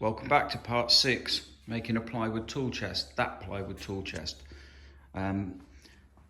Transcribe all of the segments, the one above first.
Welcome back to part 6, making a plywood tool chest, that plywood tool chest. A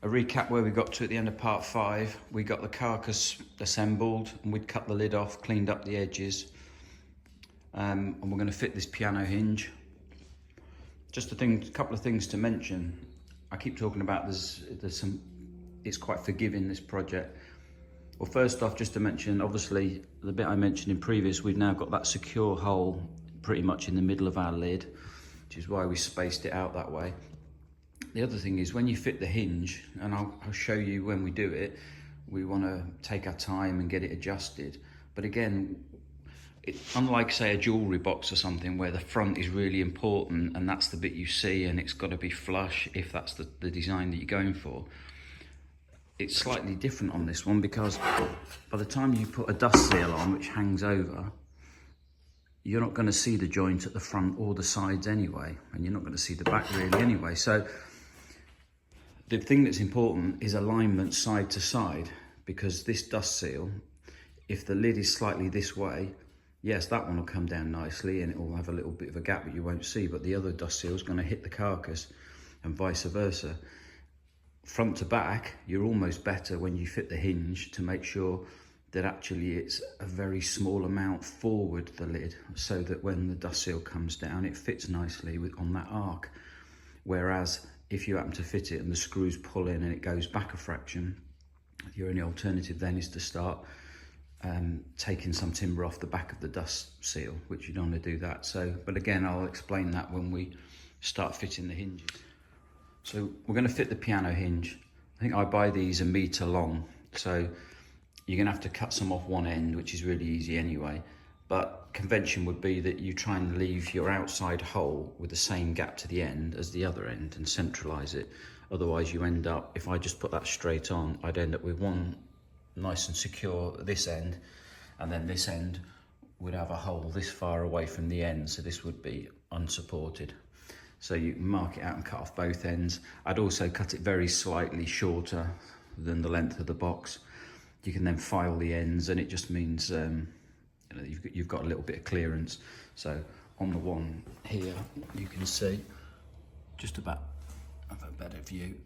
recap where we got to at the end of part 5, we got the carcass assembled and we'd cut the lid off, cleaned up the edges, and we're going to fit this piano hinge. Just a couple of things to mention. I keep talking about it's quite forgiving, this project. Well, first off, just to mention, obviously the bit I mentioned in previous, we've now got that secure hole pretty much in the middle of our lid, which is why we spaced it out that way. The other thing is when you fit the hinge, and I'll show you when we do it, we want to take our time and get it adjusted. But again, unlike say a jewellery box or something where the front is really important and that's the bit you see and it's got to be flush if that's the design that you're going for, it's slightly different on this one, because by the time you put a dust seal on which hangs over, you're not going to see the joint at the front or the sides anyway, and you're not going to see the back really anyway. So the thing that's important is alignment side to side, because this dust seal, if the lid is slightly this way, yes, that one will come down nicely and it will have a little bit of a gap that you won't see, but the other dust seal is going to hit the carcass and vice versa. Front to back, you're almost better when you fit the hinge to make sure that actually it's a very small amount forward the lid, so that when the dust seal comes down it fits nicely on that arc. Whereas if you happen to fit it and the screws pull in and it goes back a fraction, your only alternative then is to start taking some timber off the back of the dust seal, which you don't want to do that. So, but again, I'll explain that when we start fitting the hinges. So we're going to fit the piano hinge. I think I buy these 1 metre long, so you're going to have to cut some off one end, which is really easy anyway. But convention would be that you try and leave your outside hole with the same gap to the end as the other end and centralise it. Otherwise you end up, if I just put that straight on, I'd end up with one nice and secure at this end, and then this end would have a hole this far away from the end, so this would be unsupported. So you can mark it out and cut off both ends. I'd also cut it very slightly shorter than the length of the box. You can then file the ends, and it just means you've got a little bit of clearance. So on the one here, you can see just about, have a better view,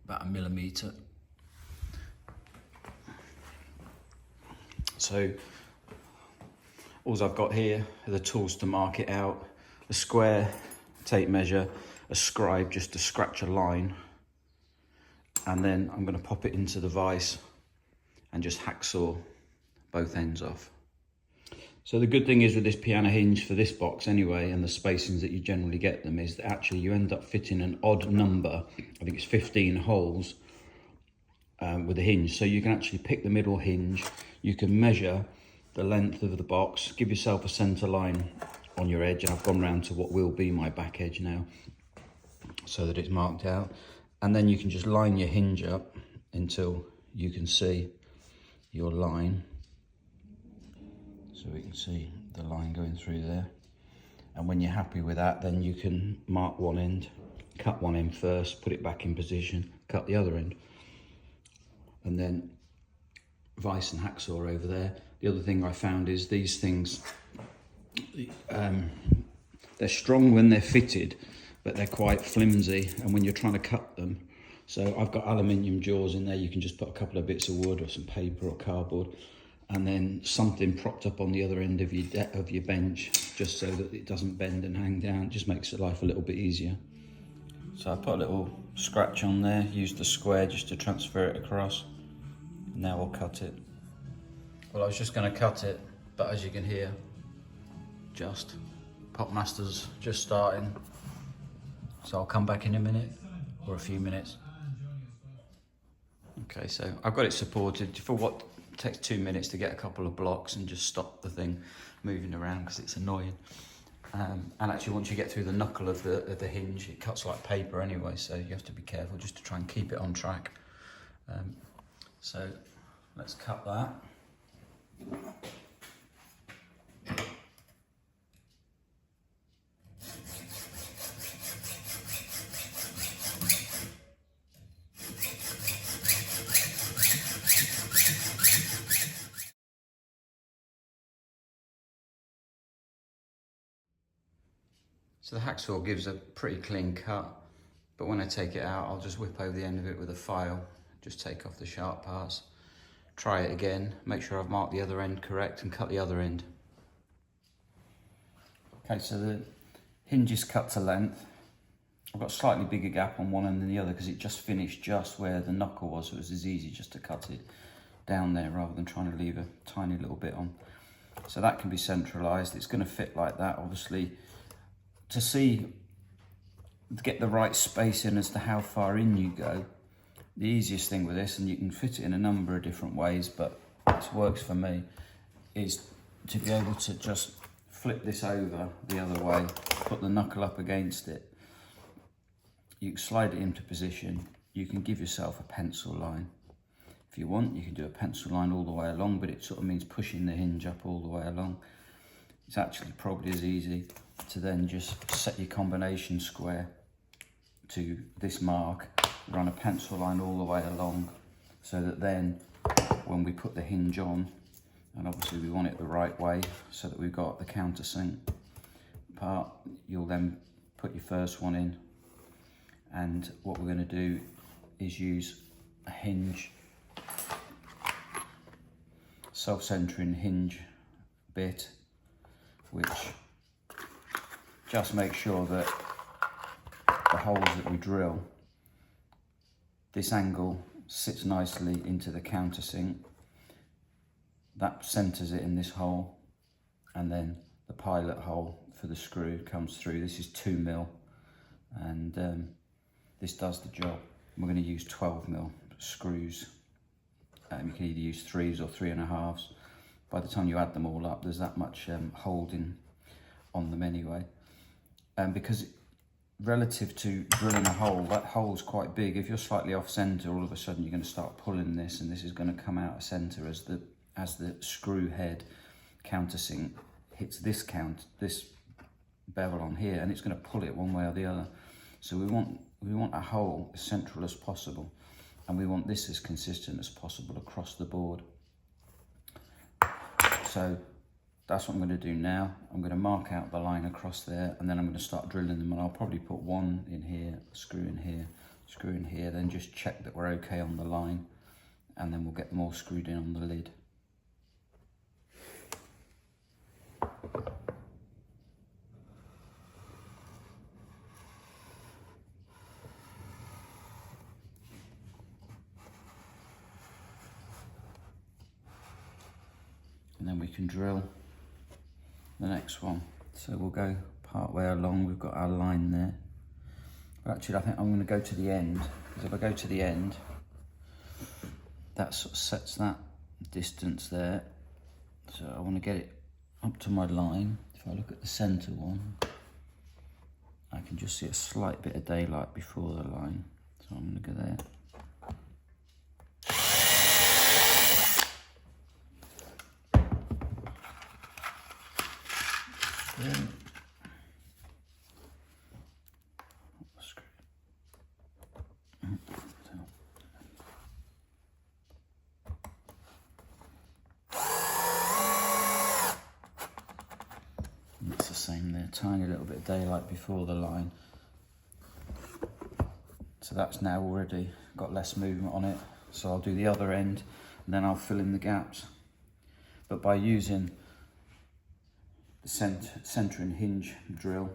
about 1 millimetre. So all I've got here are the tools to mark it out: a square tape measure, a scribe just to scratch a line, and then I'm going to pop it into the vise and just hacksaw both ends off. So the good thing is with this piano hinge for this box anyway, and the spacings that you generally get them, is that actually you end up fitting an odd number, I think it's 15 holes with the hinge. So you can actually pick the middle hinge, you can measure the length of the box, give yourself a centre line on your edge, and I've gone round to what will be my back edge now so that it's marked out, and then you can just line your hinge up until you can see your line. So we can see the line going through there, and when you're happy with that, then you can mark one end, cut one end first, put it back in position, cut the other end, and then vise and hacksaw over there. The other thing I found is these things, they're strong when they're fitted, but they're quite flimsy, and when you're trying to cut them, so I've got aluminium jaws in there. You can just put a couple of bits of wood or some paper or cardboard, and then something propped up on the other end of your bench, just so that it doesn't bend and hang down. It just makes life a little bit easier. So I put a little scratch on there, used the square just to transfer it across. Now I'll cut it. Well, I was just going to cut it, but as you can hear, just Popmaster's just starting, so I'll come back in a minute or a few minutes. Okay, so I've got it supported for what takes 2 minutes to get a couple of blocks and just stop the thing moving around because it's annoying. And actually, once you get through the knuckle of the hinge, it cuts like paper anyway, so you have to be careful just to try and keep it on track. So let's cut that. So the hacksaw gives a pretty clean cut, but when I take it out, I'll just whip over the end of it with a file, just take off the sharp parts. Try it again, make sure I've marked the other end correct and cut the other end. Okay, so the hinge is cut to length. I've got a slightly bigger gap on one end than the other because it just finished just where the knuckle was, so it was as easy just to cut it down there rather than trying to leave a tiny little bit on. So that can be centralised. It's going to fit like that, obviously. To get the right space in as to how far in you go, the easiest thing with this, and you can fit it in a number of different ways, but this works for me, is to be able to just flip this over the other way, put the knuckle up against it. You can slide it into position. You can give yourself a pencil line. If you want, you can do a pencil line all the way along, but it sort of means pushing the hinge up all the way along. It's actually probably as easy to then just set your combination square to this mark, run a pencil line all the way along, so that then when we put the hinge on, and obviously we want it the right way so that we've got the countersink part, you'll then put your first one in, and what we're going to do is use a hinge, self-centering hinge bit, which just makes sure that the holes that we drill, this angle sits nicely into the countersink. That centres it in this hole, and then the pilot hole for the screw comes through. This is 2mm, and this does the job. We're going to use 12mm screws. You can either use 3s or 3.5s. By the time you add them all up, there's that much holding on them anyway. Because relative to drilling a hole, that hole's quite big. If you're slightly off centre, all of a sudden you're going to start pulling this, and this is going to come out of centre as the screw head countersink hits this bevel on here, and it's going to pull it one way or the other. So we want a hole as central as possible, and we want this as consistent as possible across the board. So that's what I'm going to do now. I'm going to mark out the line across there, and then I'm going to start drilling them, and I'll probably put one in here, screw in here, screw in here, then just check that we're okay on the line, and then we'll get them all screwed in on the lid. And then we can drill the next one. So we'll go part way along, we've got our line there. But actually I think I'm going to go to the end, because if I go to the end, that sort of sets that distance there. So I want to get it up to my line. If I look at the centre one, I can just see a slight bit of daylight before the line. So I'm going to go there. It's the same there, tiny little bit of daylight before the line. So that's now already got less movement on it. So I'll do the other end, and then I'll fill in the gaps. But by using the centering hinge drill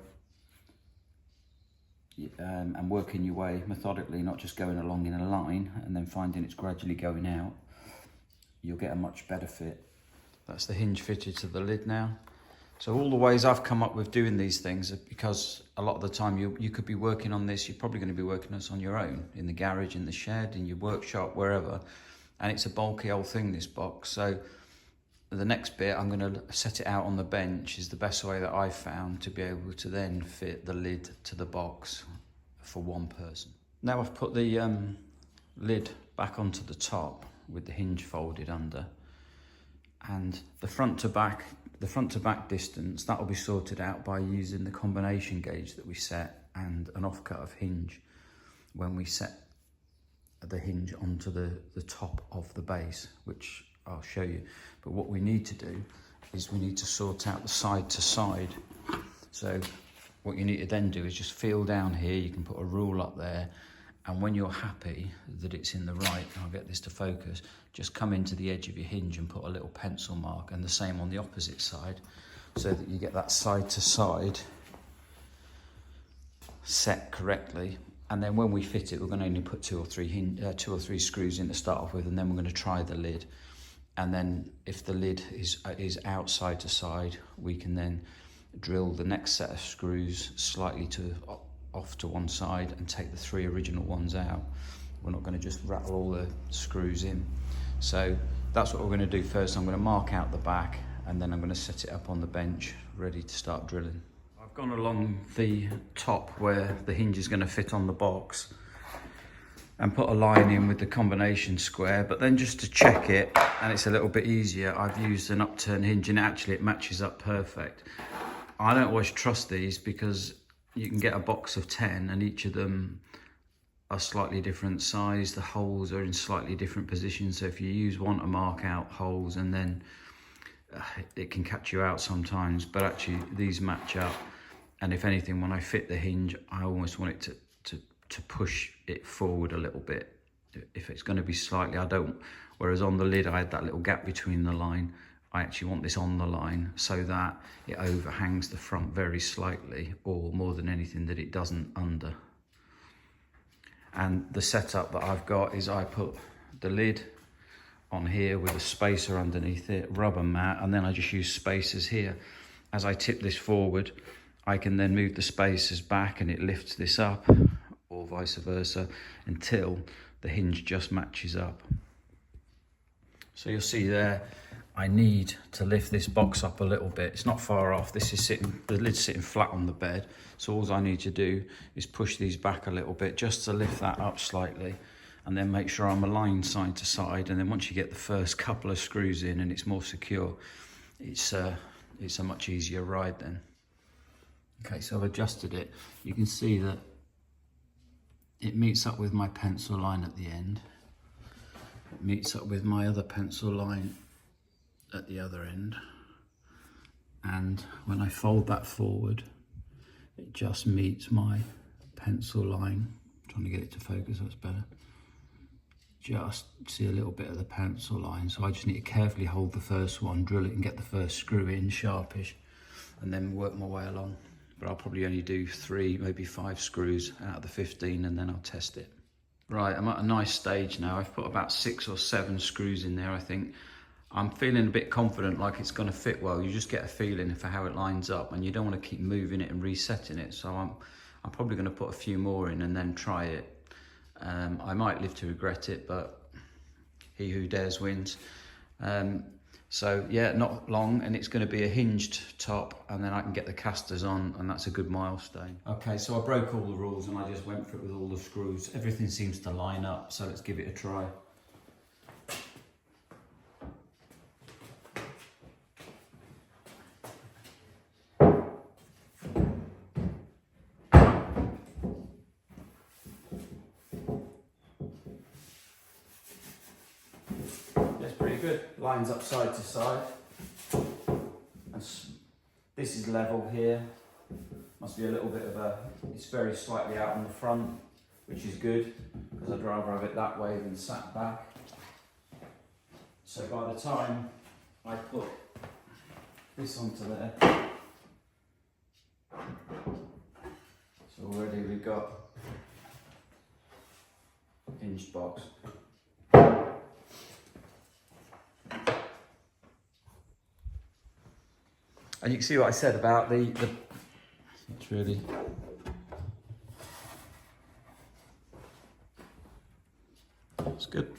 and working your way methodically, not just going along in a line and then finding it's gradually going out, you'll get a much better fit. That's the hinge fitted to the lid now. So all the ways I've come up with doing these things are because a lot of the time you could be working on this, you're probably going to be working on this on your own, in the garage, in the shed, in your workshop, wherever. And it's a bulky old thing, this box. So the next bit, I'm going to set it out on the bench, is the best way that I've found to be able to then fit the lid to the box for one person. Now I've put the lid back onto the top with the hinge folded under, and the front to back distance, that will be sorted out by using the combination gauge that we set and an offcut of hinge when we set the hinge onto the top of the base, which I'll show you. But what we need to do is we need to sort out the side to side. So what you need to then do is just feel down here. You can put a rule up there, and when you're happy that it's in the right, I'll get this to focus, just come into the edge of your hinge and put a little pencil mark, and the same on the opposite side, so that you get that side to side set correctly. And then when we fit it, we're going to only put two or three screws in to start off with, and then we're going to try the lid. And then if the lid is outside to side, we can then drill the next set of screws slightly off to one side and take the 3 original ones out. We're not going to just rattle all the screws in. So that's what we're going to do first. I'm going to mark out the back, and then I'm going to set it up on the bench ready to start drilling. I've gone along the top where the hinge is going to fit on the box and put a line in with the combination square, but then just to check it, and it's a little bit easier, I've used an upturn hinge, and actually it matches up perfect. I don't always trust these because you can get a box of 10 and each of them are slightly different size. The holes are in slightly different positions, so if you use one to mark out holes, and then it can catch you out sometimes, but actually these match up. And if anything, when I fit the hinge, I almost want it to push it forward a little bit. If it's going to be slightly, whereas on the lid I had that little gap between the line, I actually want this on the line so that it overhangs the front very slightly, or more than anything that it doesn't under. And the setup that I've got is I put the lid on here with a spacer underneath it, rubber mat, and then I just use spacers here. As I tip this forward, I can then move the spacers back and it lifts this up, or vice versa, until the hinge just matches up. So you'll see there, I need to lift this box up a little bit. It's not far off. This is the lid's sitting flat on the bed. So all I need to do is push these back a little bit just to lift that up slightly, and then make sure I'm aligned side to side. And then once you get the first couple of screws in and it's more secure, it's a much easier ride then. Okay, so I've adjusted it. You can see that it meets up with my pencil line at the end. It meets up with my other pencil line at the other end. And when I fold that forward, it just meets my pencil line. I'm trying to get it to focus so it's better. Just see a little bit of the pencil line. So I just need to carefully hold the first one, drill it and get the first screw in sharpish, and then work my way along. But I'll probably only do 3, maybe 5 screws out of the 15, and then I'll test it. Right, I'm at a nice stage now. I've put about 6 or 7 screws in there, I think. I'm feeling a bit confident, like it's going to fit well. You just get a feeling for how it lines up, and you don't want to keep moving it and resetting it. So I'm probably going to put a few more in and then try it. I might live to regret it, but he who dares wins. So yeah, not long, and it's going to be a hinged top, and then I can get the casters on, and that's a good milestone. Okay, so I broke all the rules and I just went for it with all the screws. Everything seems to line up, so let's give it a try. Good. Lines up side to side. And this is level here. Must be a little bit of it's very slightly out on the front, which is good, because I'd rather have it that way than sat back. So by the time I put this onto there, so already we've got hinged box. And you can see what I said about it's really, it's good.